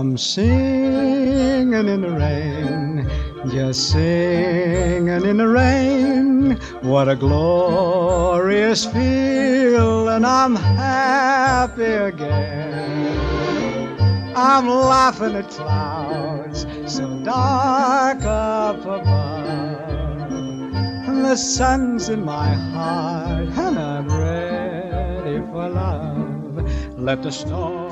I'm singing in the rain, just singing in the rain. What a glorious feeling, I'm happy again. I'm laughing at clouds so dark up above. The sun's in my heart and I'm ready for love. Let the storm